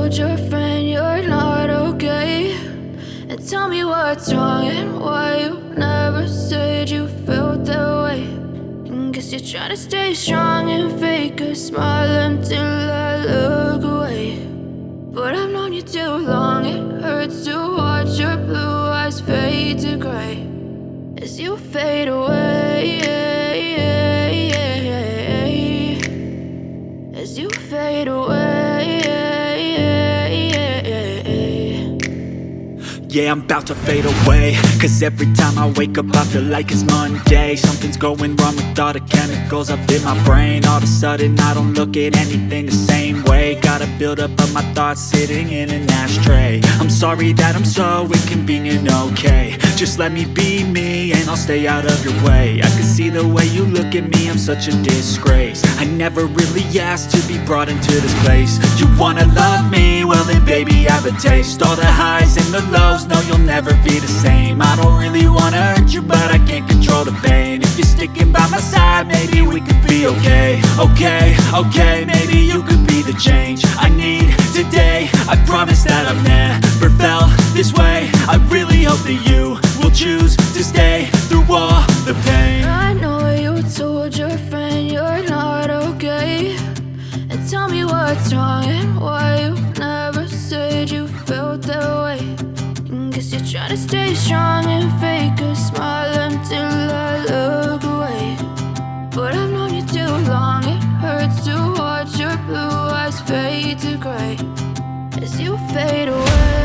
told your friend you're not okay, and tell me what's wrong and why you never said you felt that way. And guess you're trying to stay strong and fake a smile until I look away. But I've known you too long, it hurts to watch your blue eyes fade to gray as you fade away, as you fade away. Yeah, I'm about to fade away, cause every time I wake up I feel like it's Monday. Something's going wrong with all the chemicals up in my brain. All of a sudden I don't look at anything the same way. Gotta build up of my thoughts sitting in an ashtray. I'm sorry that I'm so inconvenient, okay. Just let me be me and I'll stay out of your way. I can see the way you look at me, I'm such a disgrace. I never really asked to be brought into this place. You wanna love me? Well then baby, have a taste. All the highs and the lows, no, you'll never be the same. I don't really wanna hurt you, but I can't control the pain. If you're sticking by my side, maybe we could be okay. Okay, maybe you could be the change I need today. I promise that I've never felt this way. I really hope that you will choose to stay through all the pain. I know you told your friend you're not okay, and tell me what's wrong and why you never said you felt that way. And guess you're trying to stay strong and fake a smile until I look away. But I've known you too long, it hurts to watch your blue eyes fade to gray as you fade away.